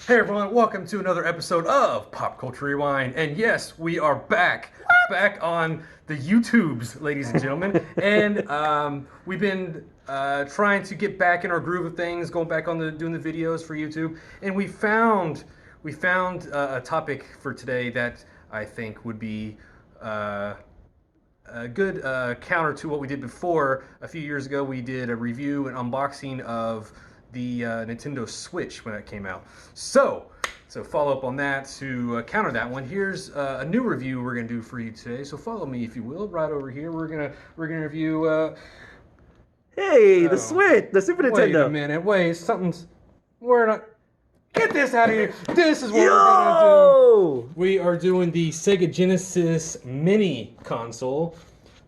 Hey everyone, welcome to another episode of Pop Culture Rewind. And yes, we are back on the YouTubes, ladies and gentlemen. And we've been trying to get back in our groove of things, going back on doing the videos for YouTube. And we found a topic for today that I think would be a good counter to what we did before. A few years ago, we did a review and unboxing of the Nintendo Switch when it came out. So follow up on that to counter that one. Here's a new review we're gonna do for you today. So follow me, if you will, right over here. We're gonna review. Hey, the Switch, the Super Wait Nintendo. a minute. Wait, something's. We're not. Get this out of here. This is what we're gonna do. We are doing the Sega Genesis Mini console.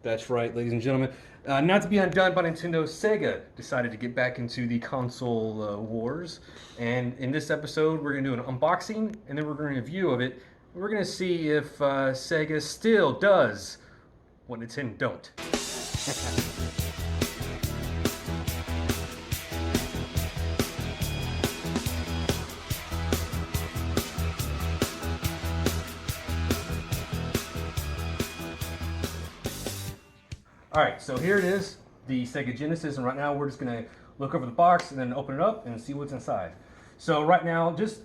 That's right, ladies and gentlemen. Not to be undone by Nintendo, Sega decided to get back into the console wars. And in this episode, we're going to do an unboxing, and then we're going to review of it. We're going to see if Sega still does what Nintendo don't. All right, so here it is, the Sega Genesis, and right now we're just gonna look over the box and then open it up and see what's inside. So right now, just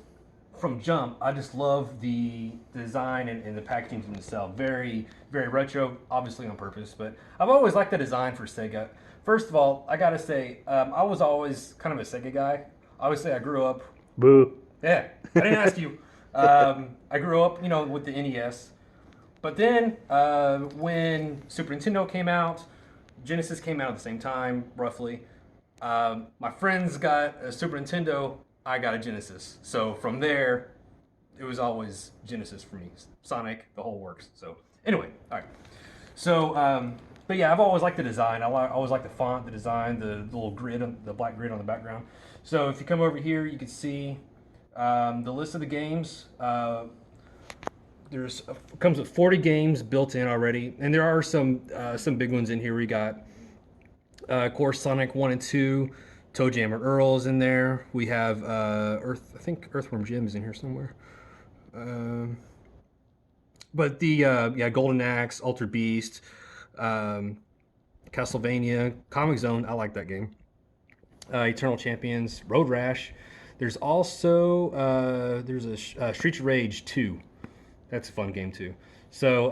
from jump, I just love the design and the packaging itself. Very, very retro, obviously on purpose, but I've always liked the design for Sega. First of all, I gotta say, I was always kind of a Sega guy. I would say I grew up. Boo. Yeah, I didn't ask you. I grew up, with the NES. But then, when Super Nintendo came out, Genesis came out at the same time, roughly. My friends got a Super Nintendo, I got a Genesis. So from there, it was always Genesis for me. Sonic, the whole works. So anyway, all right. So, but yeah, I've always liked the design. I always liked the font, the design, the little grid, the black grid on the background. So if you come over here, you can see the list of the games. Comes with 40 games built in already, and there are some big ones in here. We got, of course, Sonic 1 and 2, Toe Jam and Earl's in there. We have I think Earthworm Jim is in here somewhere. But the Golden Axe, Altered Beast, Castlevania, Comic Zone. I like that game. Eternal Champions, Road Rash. There's also there's a Streets of Rage 2. That's a fun game too. So,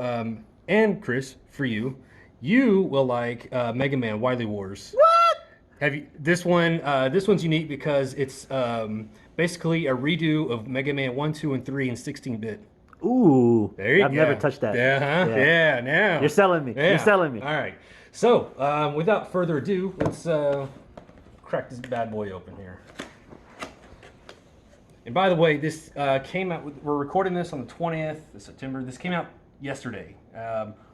and Chris, for you will like Mega Man Wily Wars. What? Have you this one? This one's unique because it's basically a redo of Mega Man 1, 2, and 3 in 16-bit. Ooh. There you I've go. never touched that. Yeah. Now You're selling me. Yeah. You're selling me. All right. So, without further ado, let's crack this bad boy open here. And by the way, this came out, we're recording this on the 20th of September. This came out yesterday.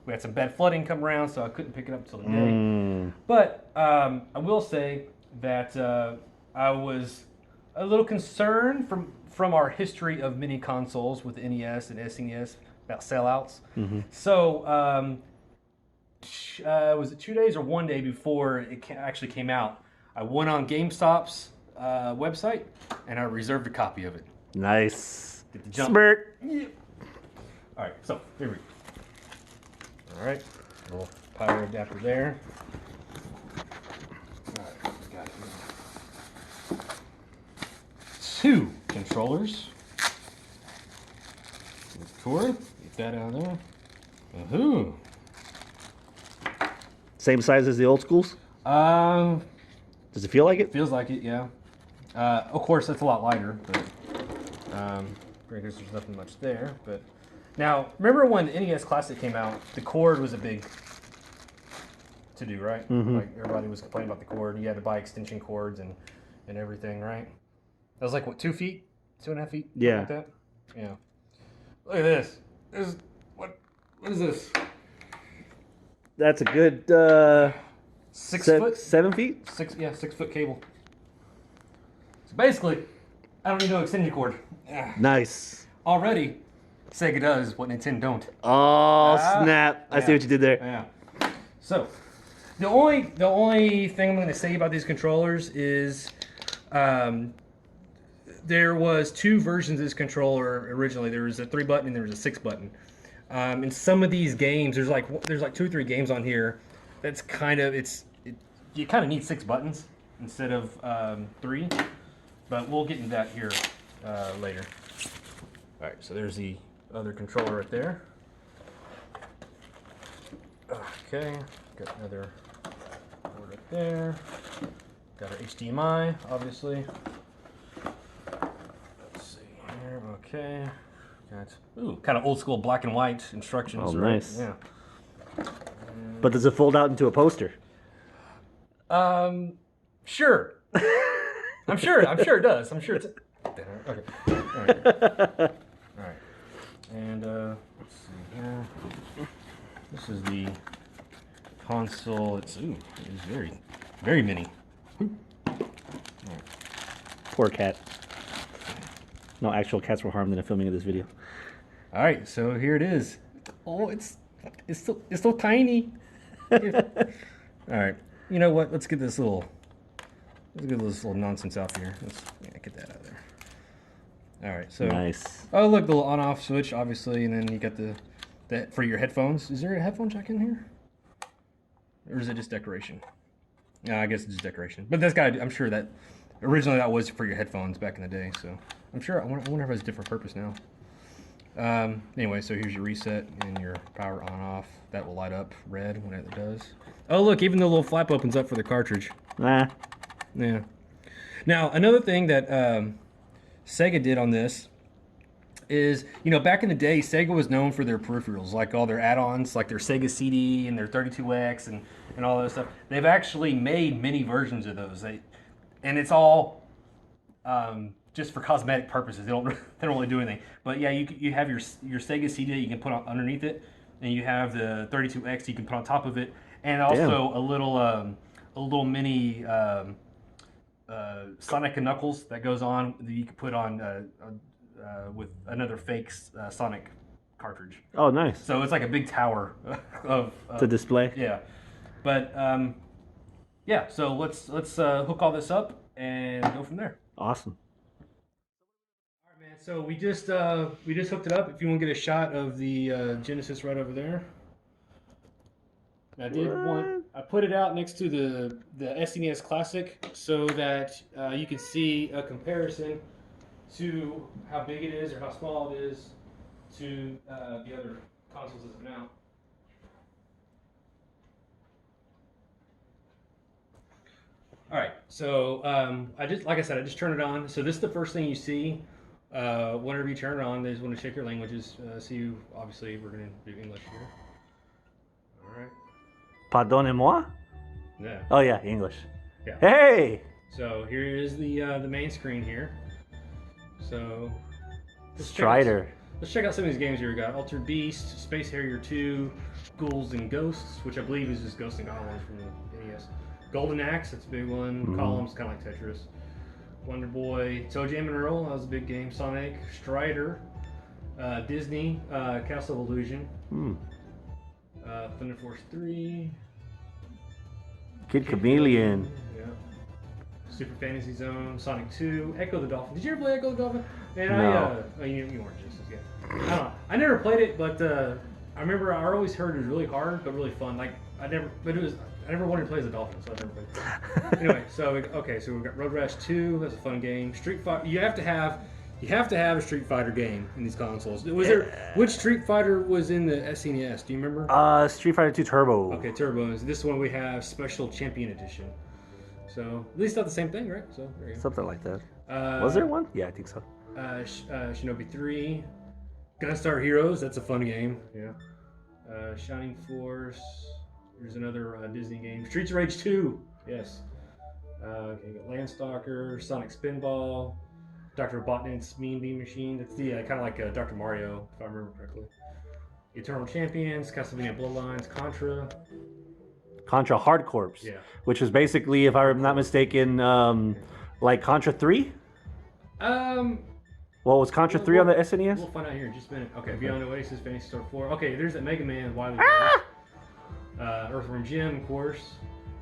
We had some bad flooding come around, so I couldn't pick it up until today. But I will say that I was a little concerned from our history of mini consoles with the NES and SNES about sellouts. So was it 2 days or 1 day before it actually came out, I went on GameStop's website and I reserved a copy of it. Nice. Get the jump. Smirk. Yeah. All right, so here we go. All right, little power adapter there. All right, got it. 2 controllers. Cord, get that out of there. Woohoo! Same size as the old schools? Does it feel like it? Feels like it, yeah. Of course, it's a lot lighter, but there's nothing much there. But now, remember when the NES Classic came out? The cord was a big to do, right? Like everybody was complaining about the cord. You had to buy extension cords and everything, right? That was like what, 2 feet, 2.5 feet? Yeah. Like that? Yeah. Look at this. What is this? That's a good 6 foot? 7 feet? 6 foot cable. So basically, I don't need no extension cord. Nice. Already, Sega does what Nintendo don't. Oh, snap. I see what you did there. Yeah. So, the only thing I'm going to say about these controllers is there was two versions of this controller originally. There was a 3-button and there was a 6-button. In some of these games, there's like 2 or 3 games on here. That's kind of you kind of need 6 buttons instead of 3. But we'll get into that here later. All right, so there's the other controller right there. Okay, got another board right there. Got our HDMI, obviously. Let's see here. Okay. Got kind of old school black and white instructions. Oh, right? nice. Yeah. But does it fold out into a poster? Sure. I'm sure it does. I'm sure it's. Okay. All right. All right. And let's see here. This is the console. It's very, very mini. Poor cat. No actual cats were harmed in the filming of this video. All right, so here it is. Oh, it's so tiny. All right, you know what? Let's get this little nonsense out here. Let's get that out of there. All right, so Nice. Oh, look, the little on-off switch, obviously, and then you got that for your headphones. Is there a headphone jack in here, or is it just decoration? No, I guess it's just decoration. But that's got. I'm sure that originally that was for your headphones back in the day. So I'm sure. I wonder if it has a different purpose now. Anyway, so here's your reset and your power on-off. That will light up red when it does. Oh, look, even the little flap opens up for the cartridge. Nah. Yeah. Now, another thing that Sega did on this is, back in the day, Sega was known for their peripherals, like all their add-ons, like their Sega CD and their 32X and all that stuff. They've actually made many versions of those. And it's all just for cosmetic purposes. They don't really do anything. But yeah, you have your Sega CD that you can put on underneath it, and you have the 32X you can put on top of it, and also a little mini Sonic and Knuckles that goes on that you can put on with another fake Sonic cartridge. Oh, nice. So it's like a big tower of to display. Yeah, but yeah. So let's hook all this up and go from there. Awesome. All right, man. So we just hooked it up. If you want to get a shot of the Genesis right over there. I put it out next to the SNES Classic so that you can see a comparison to how big it is or how small it is to the other consoles as of now. All right, so like I said, I just turned it on. So this is the first thing you see whenever you turn it on. They just want to check your languages. Obviously, we're going to do English here. All right. Pardonnez-moi? Yeah. Oh yeah, English. Yeah. Hey! So here is the main screen here. So Strider. Let's check out some of these games here. We got Altered Beast, Space Harrier 2, Ghouls and Ghosts, which I believe is just Ghosts and Goblins from the NES. Golden Axe, that's a big one. Mm-hmm. Columns, kind of like Tetris. Wonder Boy, Toe Jam and Earl, that was a big game. Sonic, Strider, Disney, Castle of Illusion. Thunder Force 3. Kid Chameleon. Yeah. Super Fantasy Zone, Sonic 2, Echo the Dolphin. Did you ever play Echo the Dolphin? Man, No. You weren't just as good. I don't know. I never played it, but I remember I always heard it was really hard, but really fun. Like I never wanted to play as a dolphin, so I never played it. Anyway, so we've got Road Rash 2. That's a fun game. Street Fighter. You have to have a Street Fighter game in these consoles. Which Street Fighter was in the SNES? Do you remember? Street Fighter 2 Turbo. Okay, Turbo. This one we have Special Champion Edition. So at least not the same thing, right? So there you go. Something like that. Was there one? Yeah, I think so. Shinobi 3. Gunstar Heroes. That's a fun game. Yeah. Shining Force. Here's another Disney game. Streets of Rage 2. Yes. Okay, got Landstalker, Sonic Spinball, Dr. Robotnik's Mean Bean Machine. That's the kind of like Dr. Mario, if I remember correctly. Eternal Champions, Castlevania Bloodlines, Contra Hard Corps. Yeah. Which was basically, if I'm not mistaken, like Contra 3? Well, was Contra 3 on the SNES? We'll find out here in just a minute. Okay, Beyond Oasis, Fantasy Star 4. Okay, there's that Mega Man, Wily Earthworm Jim, of course.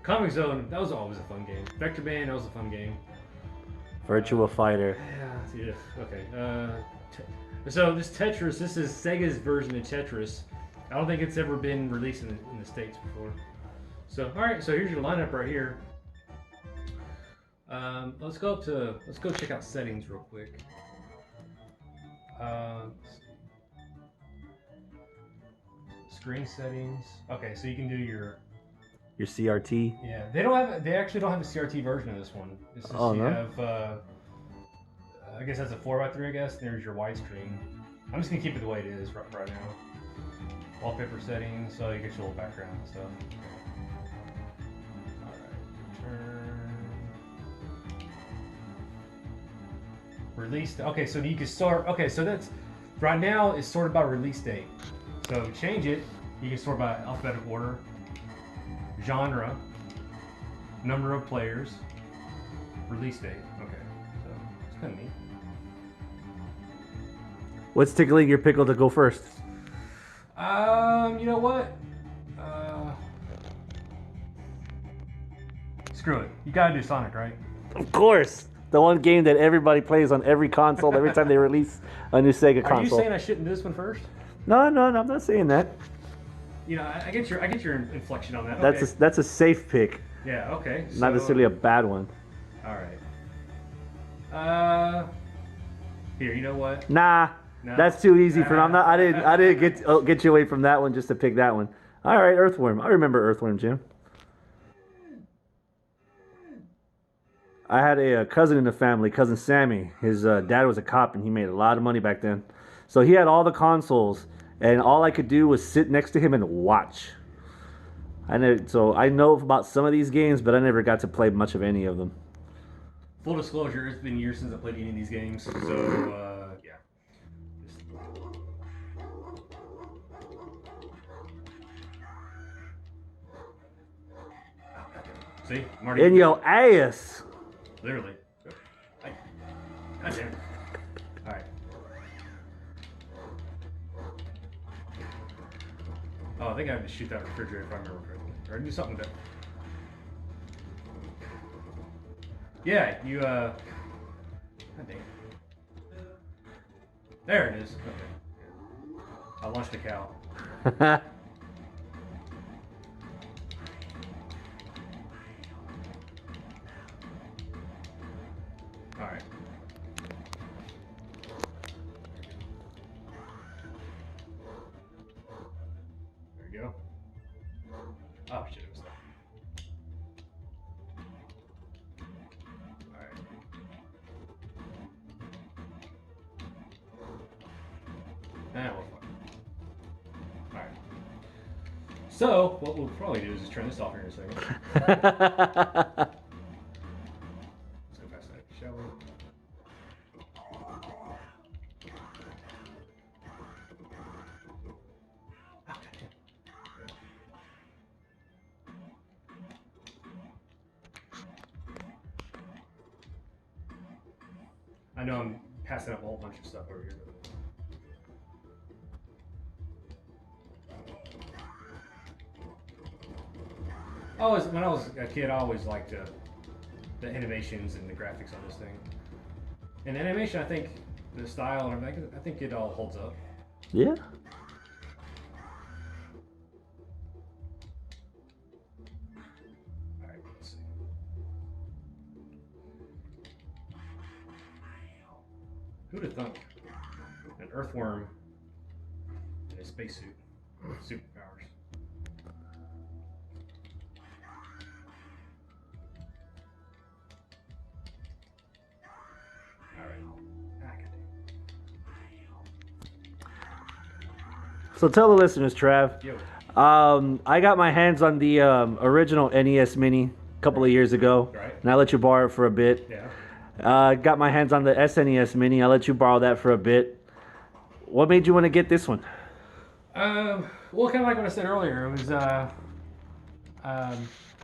Comic Zone, that was always a fun game. Vector Band, that was a fun game. Virtua Fighter. Yeah. Okay. So this Tetris, this is Sega's version of Tetris. I don't think it's ever been released in the States before. So all right. So here's your lineup right here. Let's go check out settings real quick. Screen settings. Okay, so you can do your CRT. Yeah, they actually don't have a CRT version of this one. This is Oh, you no? have I guess that's a 4x3, I guess. There's your widescreen. I'm just gonna keep it the way it is right now. Wallpaper settings, so you get your little background and stuff. Release. Okay, so you can sort. Okay, so that's right now it's sorted by release date. So change it. You can sort by alphabetical order, genre, number of players, release date. Okay, so it's kind of neat. What's tickling your pickle to go first? You know what? Screw it. You gotta do Sonic, right? Of course. The one game that everybody plays on every console every time they release a new Sega console. Are you saying I shouldn't do this one first? No, I'm not saying that. You know, I get your inflection on that. That's a safe pick, Yeah. Okay. not necessarily a bad one. All right. Here, you know what? Nah, No. that's too easy for me. I didn't get you away from that one just to pick that one. All right, Earthworm. I remember Earthworm, Jim. I had a cousin in the family, cousin Sammy. His dad was a cop, and he made a lot of money back then. So he had all the consoles, and all I could do was sit next to him and watch. So I know about some of these games, but I never got to play much of any of them. Full disclosure, it's been years since I played any of these games, so yeah. See, I'm already In your ass. literally. God damn it. All right. Oh, I think I have to shoot that refrigerator if I remember correctly, or do something with it. Yeah, you God dang it. There it is. Okay. I launched the cow. All right. There you go. Oh shit, it was there. All right. Well, fuck. All right. So what we'll probably do is just turn this off here in a second. Let's go past that, shall we? I know I'm passing up a whole bunch of stuff over here. When I was a kid, I always liked the animations and the graphics on this thing. And the animation, I think, the style and everything, I think it all holds up. Yeah. All right, let's see. Who'd have thunk an earthworm in a spacesuit with superpowers? All right. So tell the listeners, Trav. Yo. I got my hands on the original NES Mini a couple of years ago, Right. and I let you borrow it for a bit. Yeah. Got my hands on the SNES Mini. I let you borrow that for a bit. What made you want to get this one? Well, kind of like what I said earlier, it was I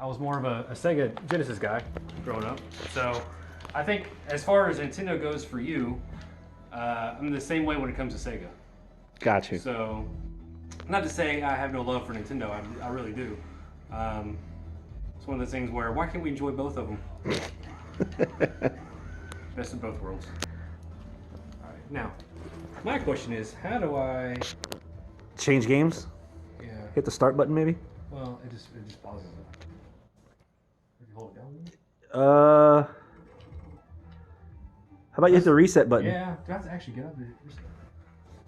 was more of a Sega Genesis guy growing up. So I think as far as Nintendo goes for you, I'm the same way when it comes to Sega. Got you. So, not to say I have no love for Nintendo, I really do. It's one of those things where why can't we enjoy both of them? Best of both worlds. All right. Now, my question is, how do I Change games. Yeah. Hit the start button, maybe. Well, it just pauses it. If you hold it down. How about you hit the reset button? Yeah. Do I have to actually get up there?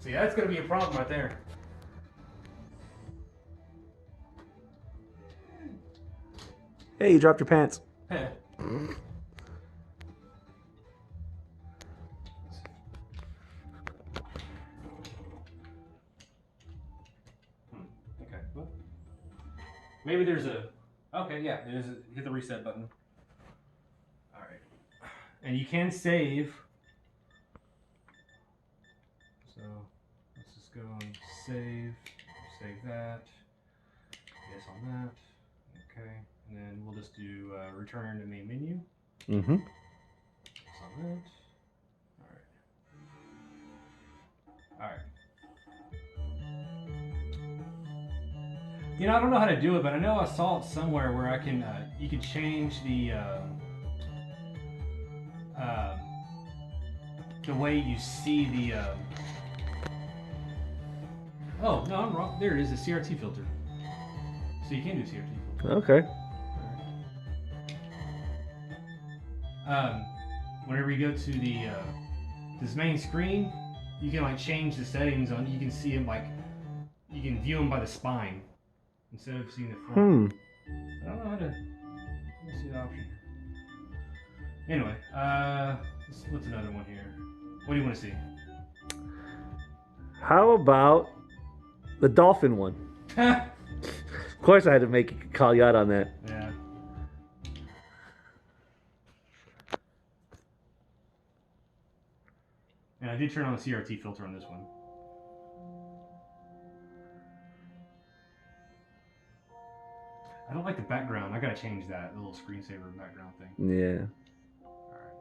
See, that's gonna be a problem right there. Hey, you dropped your pants. Okay. Well, maybe there's a. Okay, yeah, there's a, hit the reset button. All right, and you can save. So let's just go and save that. Yes on that. Okay, and then we'll just do return to main menu. Mm-hmm. Yes on that. All right. You know, I don't know how to do it, but I know I saw it somewhere where I can, you can change the way you see the. Oh no, I'm wrong. There it is, a CRT filter. So you can do CRT filter. Okay. Whenever you go to the this main screen, you can like change the settings on. You can see them like, you can view them by the spine. Instead of seeing the front. I don't know how to. Let me see the option. Anyway, what's another one here? What do you want to see? How about the dolphin one? Of course, I had to call you out on that. Yeah. And I did turn on the CRT filter on this one. I don't like the background. I gotta change that, the little screensaver background thing. Yeah. Alright.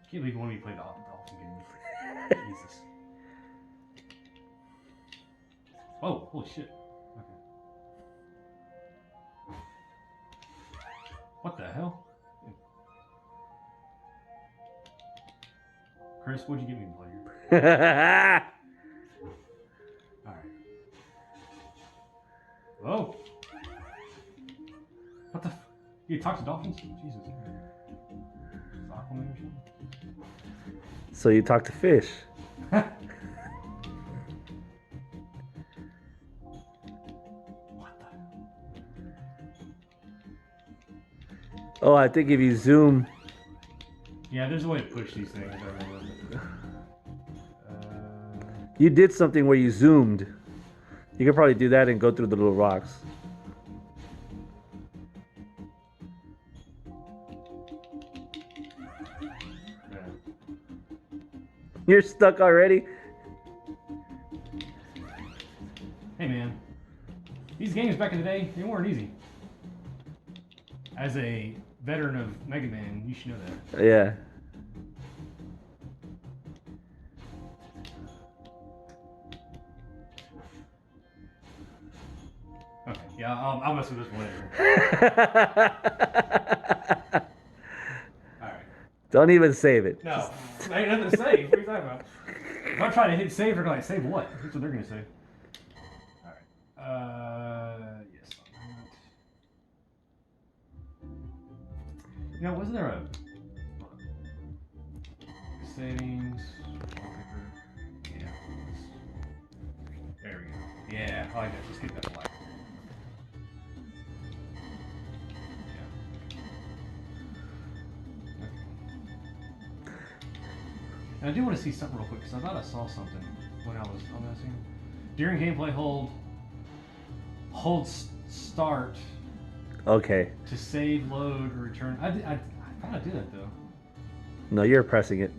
Can't believe you want me to play the Dolphin game. Jesus. Oh, holy shit. Okay. What the hell? Chris, what'd you get me to play here? Alright. Whoa! What the f? You talk to dolphins? Jesus. Aquaman or something? So you talk to fish. What the? Oh, I think if you zoom. Yeah, there's a way to push these things. I remember. You did something where you zoomed. You could probably do that and go through the little rocks. Yeah. You're stuck already? Hey man, these games back in the day, they weren't easy. As a veteran of Mega Man, you should know that. Yeah. Okay, yeah, I'll mess with this one later. Alright. Don't even save it. No, ain't nothing to save. What are you talking about? If I try to hit save, they're like, save what? That's what they're gonna say. Alright. Yes. You know, wasn't there a settings? Wallpaper. Yeah. There we go. Yeah, I like that. Just get that black. And I do want to see something real quick because I thought I saw something when I was on that scene. During gameplay, hold start. Okay. To save, load, or return. I thought I did that though. No, you're pressing it.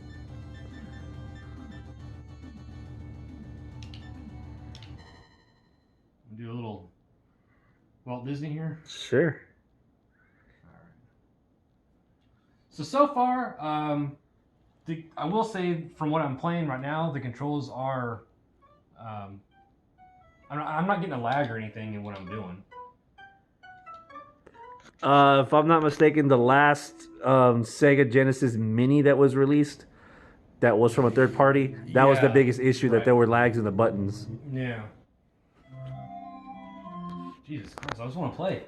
Do a little Walt Disney here. Sure. All right. So far, I will say from what I'm playing right now, the controls are. I'm not getting a lag or anything in what I'm doing. If I'm not mistaken, the last Sega Genesis Mini that was released, that was from a third party. That was the Yeah, biggest issue, that right. there were lags in the buttons. Yeah. Jesus Christ, I just want to play.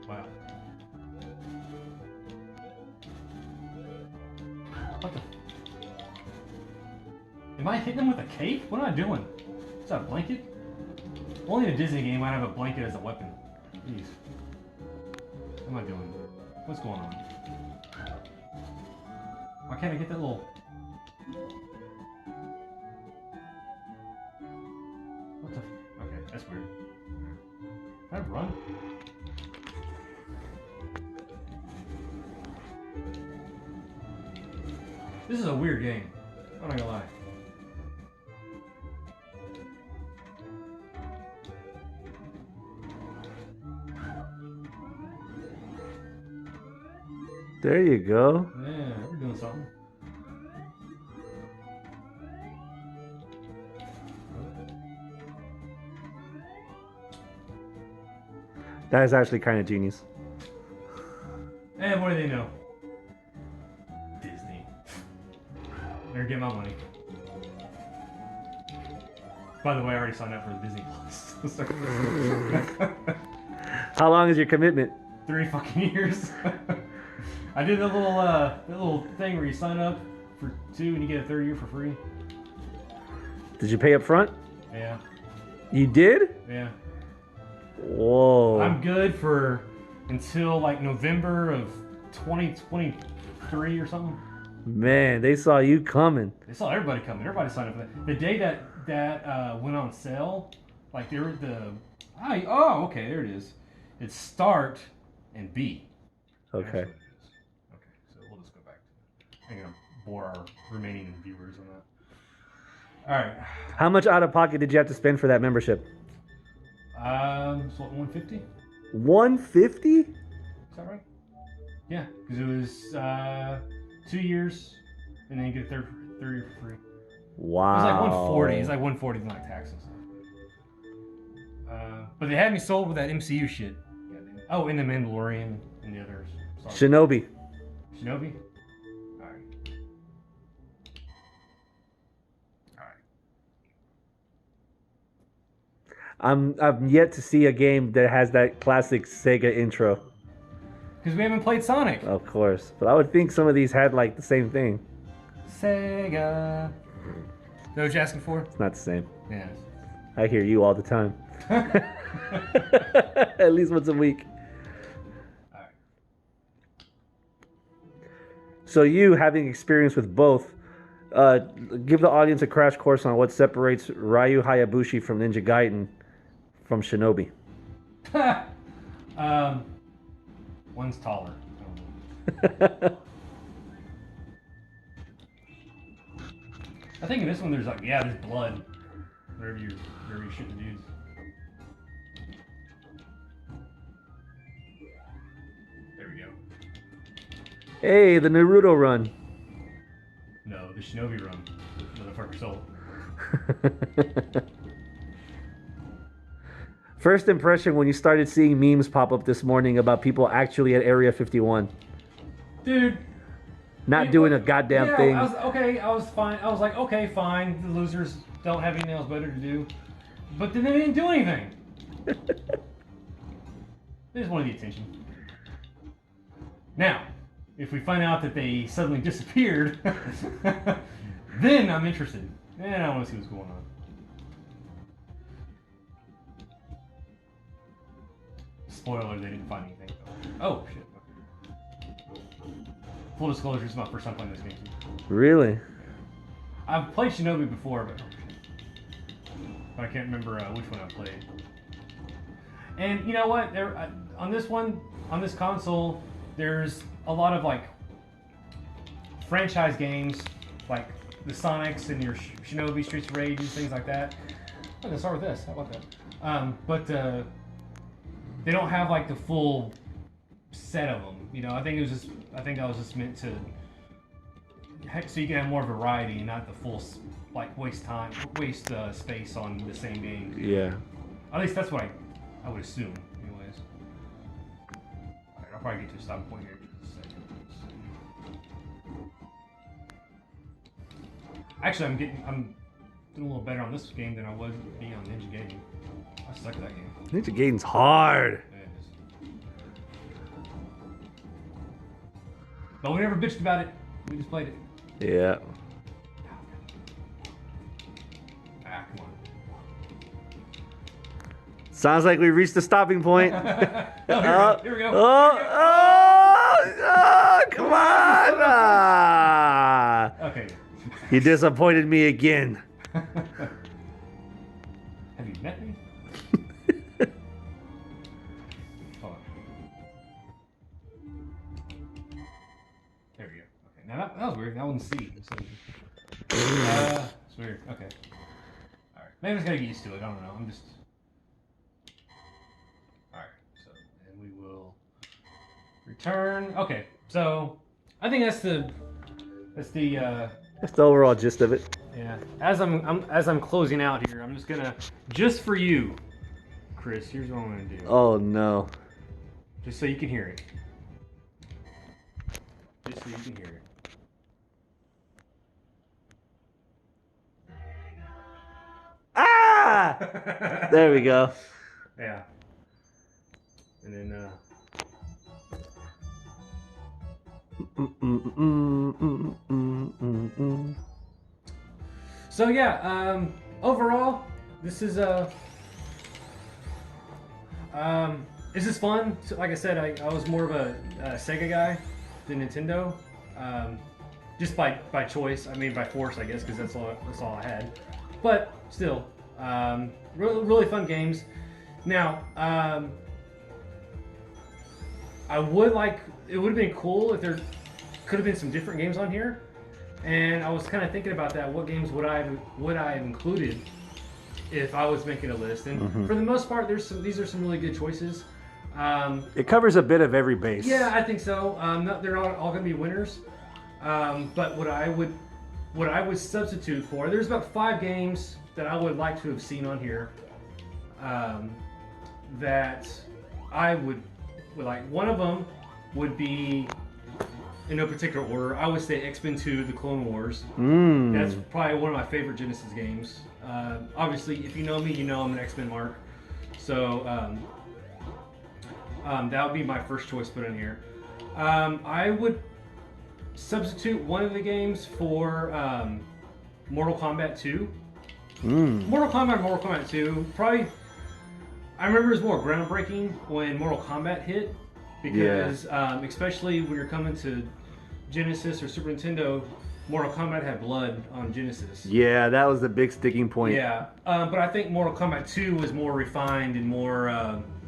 Wow. What the? Am I hitting him with a cape? What am I doing? Is that a blanket? Only in a Disney game might have a blanket as a weapon. Jeez. What am I doing? What's going on? Why can't I get that little... What the... Okay, that's weird. Can I run? This is a weird game. I'm not gonna lie. There you go. Yeah, we're doing something. That is actually kind of genius. And what do they know? Disney. They're getting my money. By the way, I already signed up for the Disney Plus. How long is your commitment? 3 fucking years. I did the little thing where you sign up for 2 and you get a 3rd year for free. Did you pay up front? Yeah. You did? Yeah. Whoa. I'm good for until like November of 2023 or something. Man, they saw you coming. They saw everybody coming. Everybody signed up for that. The day that went on sale, like they were oh, okay, there it is. It's start and B. Okay. That's what it is. Okay, so we'll just go back to it. I'm gonna bore our remaining viewers on that. All right. How much out of pocket did you have to spend for that membership? So 150? 150? Is that right? Yeah, because it was 2 years, and then you get a third year for free. Wow. It was like 140. It's like 140 with like tax and stuff. But they had me sold with that MCU shit. Yeah, oh, and the Mandalorian and the others. Sorry. Shinobi. Shinobi? Alright. I'm yet to see a game that has that classic Sega intro. Because we haven't played Sonic. Of course. But I would think some of these had like the same thing. Sega. Is that what you're asking for? It's not the same. Yeah. I hear you all the time. At least once a week. Alright. So you, having experience with both, give the audience a crash course on what separates Ryu Hayabushi from Ninja Gaiden from Shinobi. One's taller. I think in this one there's like, yeah, there's blood. Wherever you're shooting dudes. There we go. Hey, the Naruto run. No, the Shinobi run. Motherfucker sold. First impression when you started seeing memes pop up this morning about people actually at Area 51. Dude. Not doing a goddamn thing. I was fine. I was like, okay, fine. The losers don't have anything else better to do. But then they didn't do anything. They just wanted the attention. Now, if we find out that they suddenly disappeared, then I'm interested. And I want to see what's going on. Spoiler, they didn't find anything. Oh, shit. Full disclosure, it's my first time playing this game. Really? I've played Shinobi before, but I can't remember which one I played. And you know what? On this one, on this console, there's a lot of like franchise games, like the Sonics and your Shinobi, Streets of Rage, and things like that. I'm gonna start with this. How about that? But they don't have like the full set of them. You know, I think that was just meant to so you can have more variety and not the full waste space on the same game. Yeah. At least that's what I would assume, anyways. Alright, I'll probably get to a stopping point here in just a second. Actually, I'm doing a little better on this game than I was being on Ninja Gaiden. I suck at that game. Ninja Gaiden's hard. Yeah, it is. But we never bitched about it. We just played it. Yeah. Ah, come on. Sounds like we reached the stopping point. Oh, here we go. Come on. Okay. You disappointed me again. Have you met me? Hold on. There we go. Okay. Now that was weird. That one's C. It's weird. Okay. Alright. Maybe I just gotta get used to it. I don't know. I'm just. Alright. So, and we will return. Okay. So, I think that's the. That's the overall gist of it. Yeah. As I'm closing out here, I'm just gonna for you, Chris. Here's what I'm gonna do. Oh no. Just so you can hear it. Just so you can hear it. Ah! There we go. Yeah. And then So yeah, overall, this is this fun. So, like I said, I was more of a Sega guy than Nintendo, just by choice. I mean, by force, I guess, because that's all I had. But still, really fun games. Now, it would have been cool if there could have been some different games on here. And I was kind of thinking about that. What games would I have included if I was making a list? And for the most part, these are some really good choices. It covers a bit of every base. Yeah, I think so. They're all going to be winners. But what I would substitute for, there's about 5 games that I would like to have seen on here. That I would like. One of them would be, in no particular order, I would say X-Men 2: The Clone Wars. That's probably one of my favorite Genesis games. Obviously, if you know me, you know I'm an X-Men mark. So that would be my first choice put in here. I would substitute one of the games for Mortal Kombat 2. Mortal Kombat 2, probably. I remember it was more groundbreaking when Mortal Kombat hit, because especially when you're coming to Genesis or Super Nintendo, Mortal Kombat had blood on Genesis. Yeah, that was the big sticking point. Yeah, but I think Mortal Kombat 2 was more refined and more.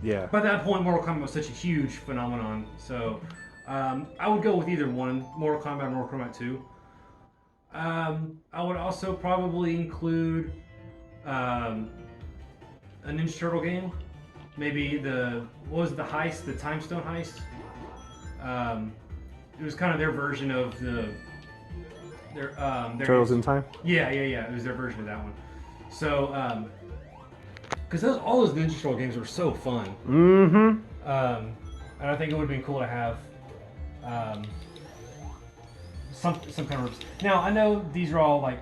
By that point, Mortal Kombat was such a huge phenomenon. So I would go with either one, Mortal Kombat or Mortal Kombat 2. I would also probably include a Ninja Turtle game. Maybe what was the heist? The Time Stone heist. It was kind of their version of their Turtles in Time. Yeah. It was their version of that one. So, because all those Ninja Turtle games were so fun. And I think it would have been cool to have some kind of. Now I know these are all like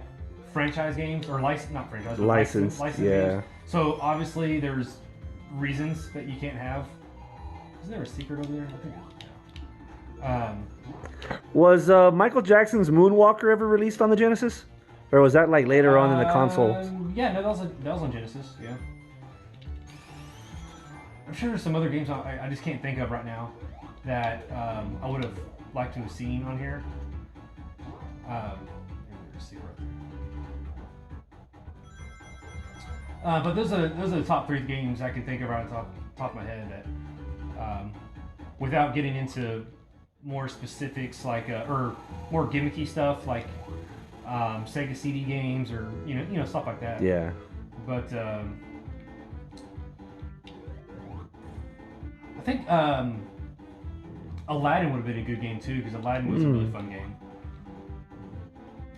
franchise games or not franchise, but licensed games. So obviously there's reasons that you can't have. Isn't there a secret over there? I think. Was Michael Jackson's Moonwalker ever released on the Genesis, or was that like later on in the consoles? Yeah, no, that was on Genesis. Yeah. I'm sure there's some other games I just can't think of right now that I would have liked to have seen on here. There's a secret right there. But those are the top 3 games I can think of right off the top of my head that, without getting into more specifics like or more gimmicky stuff like Sega CD games or you know stuff like that. Yeah. But I think Aladdin would have been a good game too, because Aladdin was a really fun game.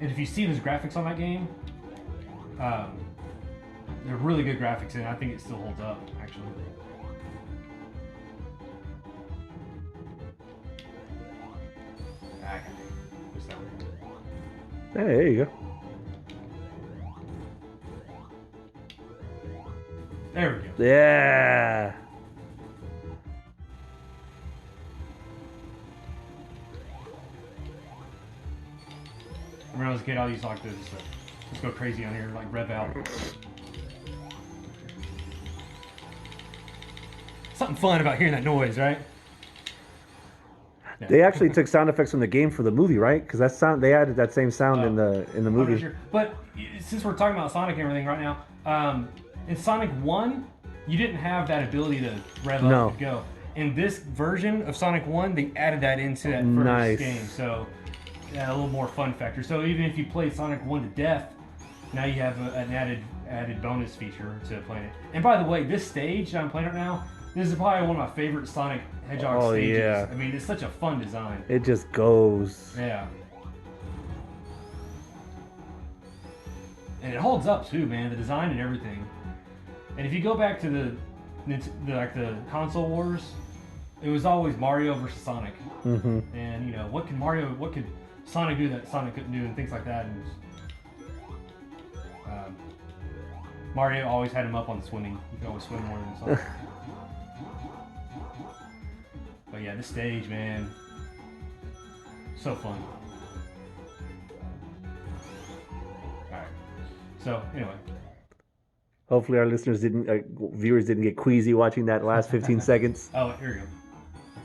And if you see those graphics on that game, they're really good graphics, and I think it still holds up, actually. Hey, there you go. There we go. Yeah. When I was a kid, I used to like to just go crazy on here, like rev out. Something fun about hearing that noise, right? Yeah. They actually took sound effects from the game for the movie, right? Because that sound they added that same sound in the movie. Sure. But since we're talking about Sonic and everything right now, in Sonic 1, you didn't have that ability to rev up and go. In this version of Sonic 1, they added that into that first game, so a little more fun factor. So even if you play Sonic 1 to death, now you have an added bonus feature to play it. And by the way, this stage that I'm playing right now, this is probably one of my favorite Sonic Hedgehog stages. Yeah. I mean, it's such a fun design. It just goes. Yeah. And it holds up too, man. The design and everything. And if you go back to the console wars, it was always Mario versus Sonic. Mm-hmm. And you know, what could Sonic do that Sonic couldn't do, and things like that. And Mario always had him up on swimming. He could always swim more than Sonic. But yeah, this stage, man, so fun. Alright, so anyway. Hopefully our viewers didn't get queasy watching that last 15 seconds. Oh, here we go.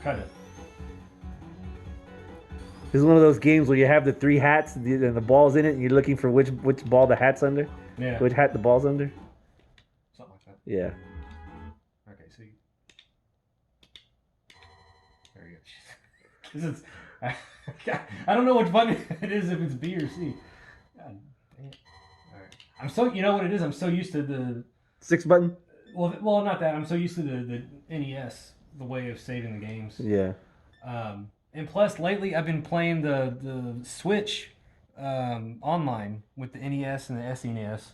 Cut it. This is one of those games where you have the 3 hats and the ball's in it, and you're looking for which ball the hat's under. Yeah. Which hat the ball's under. Something like that. Yeah. Okay, so there you go. This is. I don't know which button it is, if it's B or C. God dang it. All right. You know what it is? I'm so used to the 6 button. Well, not that. I'm so used to the NES, the way of saving the games. Yeah. And plus, lately I've been playing the Switch online with the NES and the SNES,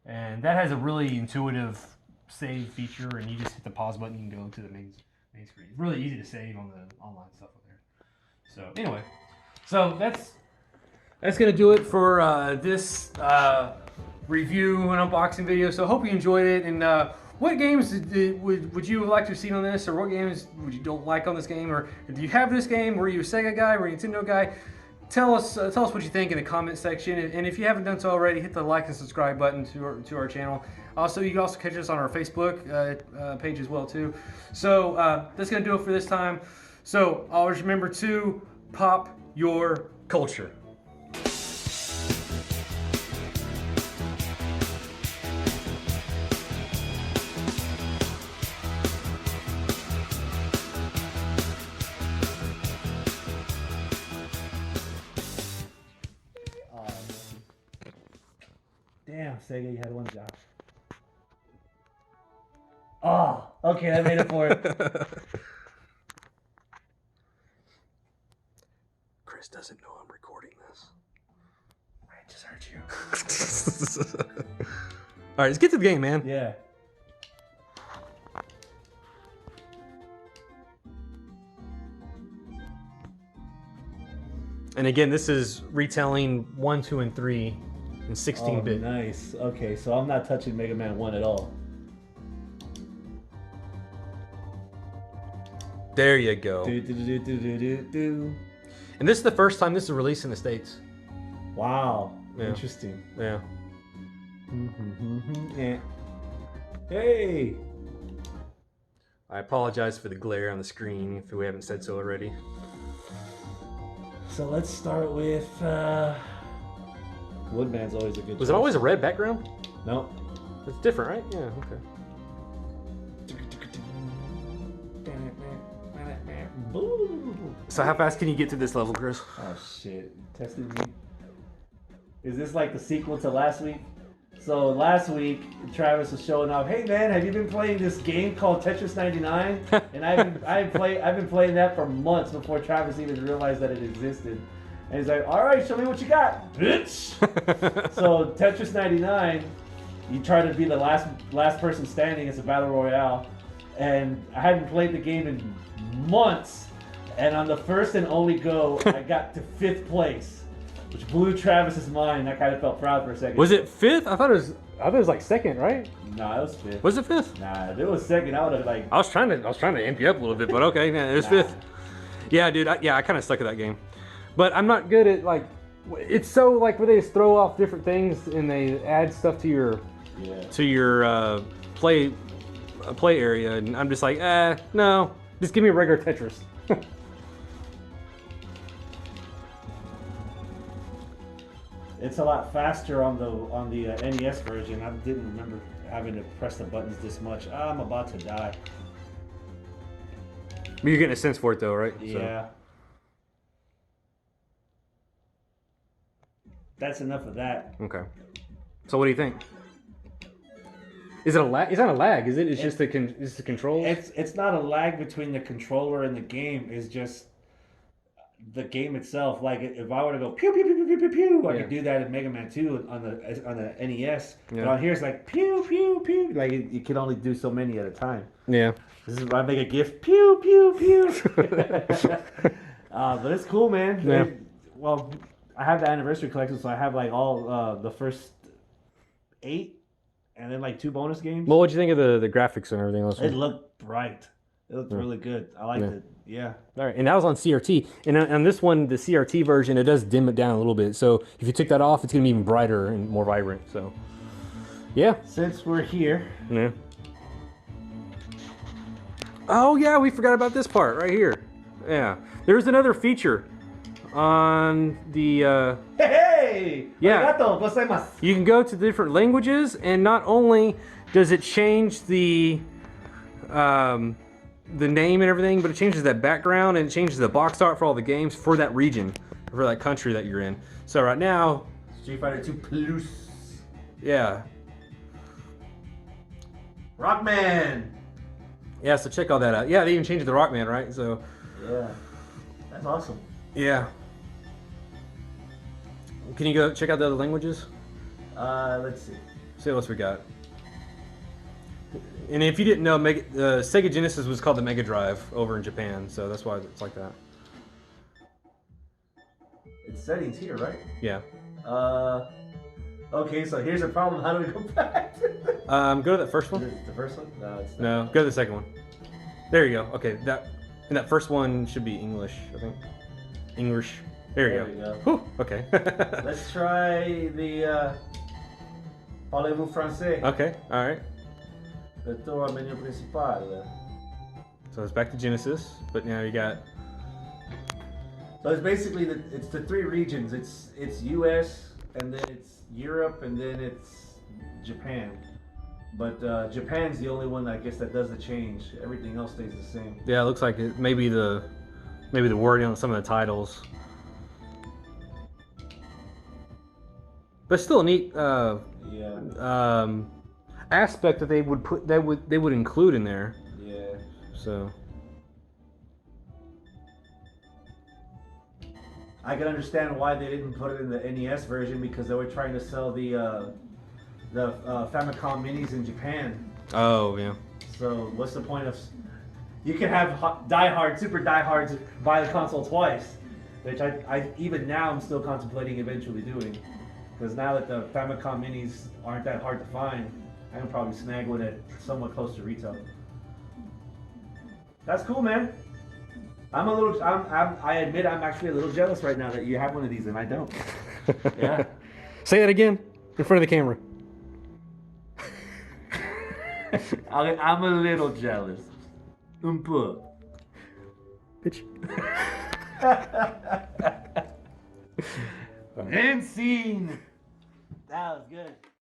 and that has a really intuitive save feature. And you just hit the pause button, you can go to the main screen. It's really easy to save on the online stuff up there. So anyway, that's gonna do it for this review and unboxing video. So I hope you enjoyed it. And what games would you like to see on this, or what games would you don't like on this game, or do you have this game? Were you a Sega guy? Were you a Nintendo guy? Tell us what you think in the comment section. And if you haven't done so already, hit the like and subscribe button to our channel. Also, you can also catch us on our Facebook page as well too. So that's gonna do it for this time. So always remember to pop your culture. Damn, Sega, you had one job. Oh, okay, I made it for it. Chris doesn't know I'm recording this. I just heard you. All right, let's get to the game, man. Yeah. And again, this is retelling 1, 2, and 3 in 16-bit. Oh, nice. Okay, so I'm not touching Mega Man 1 at all. There you go. Do, do, do, do, do, do, do. And this is the first time this is released in the States. Wow. Yeah. Interesting. Yeah. Yeah. Hey. I apologize for the glare on the screen if we haven't said so already. So let's start with Woodman's always a good Was it always a red background? No. It's different, right? Yeah, okay. So how fast can you get to this level, Chris? Oh shit. Tested me. Is this like the sequel to last week? So last week, Travis was showing off, hey man, have you been playing this game called Tetris 99? And I've been playing that for months before Travis even realized that it existed. And he's like, all right, show me what you got, bitch. So Tetris 99, you try to be the last person standing. It's a battle royale. And I hadn't played the game in months. And on the first and only go, I got to 5th place, which blew Travis's mind. I kind of felt proud for a second. Was it 5th? I thought it was like 2nd, right? Nah, it was 5th. Was it 5th? Nah, if it was 2nd, I would have like. I was trying to amp you up a little bit, but okay, yeah, it was 5th. Yeah, dude. I kind of suck at that game, but I'm not good at like. It's so like where they just throw off different things and they add stuff to your play area, and I'm just like, no, just give me a regular Tetris. It's a lot faster on the NES version. I didn't remember having to press the buttons this much. I'm about to die. But you're getting a sense for it though, right? Yeah. So. That's enough of that. Okay. So what do you think? Is it a lag? It's not a lag, is it? It's just the control. It's not a lag between the controller and the game. It's just the game itself. Like if I were to go pew pew pew pew pew pew pew, I could do that in Mega Man 2 on the NES. But on here it's like pew pew pew. Like you can only do so many at a time. Yeah. This is why I make a GIF. Pew pew pew. But it's cool, man. Yeah. Well, I have the anniversary collection, so I have like all the first 8. And then like 2 bonus games. Well, what'd you think of the graphics and everything else? It looked bright. It looked really good. I liked it. Yeah. All right, and that was on CRT. And on this one, the CRT version, it does dim it down a little bit. So if you took that off, it's gonna be even brighter and more vibrant. So, yeah. Since we're here. Yeah. Oh yeah, we forgot about this part right here. Yeah. There's another feature on the Hey! Yeah. Arigato gozaimasu. You can go to different languages, and not only does it change the name and everything, but it changes that background and it changes the box art for all the games for that region, for that country that you're in. So right now, Street Fighter 2 Plus. yeah. Rockman. Yeah, so check all that out. Yeah, they even changed the Rockman, right? So Yeah. That's awesome. yeah. Can you go check out the other languages? Let's see. See what else we got. And if you didn't know, Sega Genesis was called the Mega Drive over in Japan, so that's why it's like that. It's settings here, right? Yeah. Okay, so here's the problem. How do we go back? Go to that first one. Is it the first one? No, it's not. No, go to the second one. There you go. Okay, that first one should be English, I think. English. There you go. Whew, okay. Let's try the Parlez-vous français? Okay, all right. Le tour au menu principal. So it's back to Genesis, but now you got. So it's basically it's the 3 regions. It's US, and then it's Europe, and then it's Japan. But Japan's the only one, I guess, that does the change. Everything else stays the same. Yeah, it looks like it. Maybe the wording on some of the titles. But still a neat aspect that they would include in there. Yeah. So I can understand why they didn't put it in the NES version, because they were trying to sell the Famicom Minis in Japan. oh yeah. So what's the point of? You can have super diehards buy the console twice, which I even now I'm still contemplating eventually doing. Because now that the Famicom Minis aren't that hard to find, I can probably snag one at somewhat close to retail. That's cool, man. I admit I'm actually a little jealous right now that you have one of these and I don't. Yeah. Say that again in front of the camera. I'm a little jealous. Un peu. Bitch. And scene. That was good.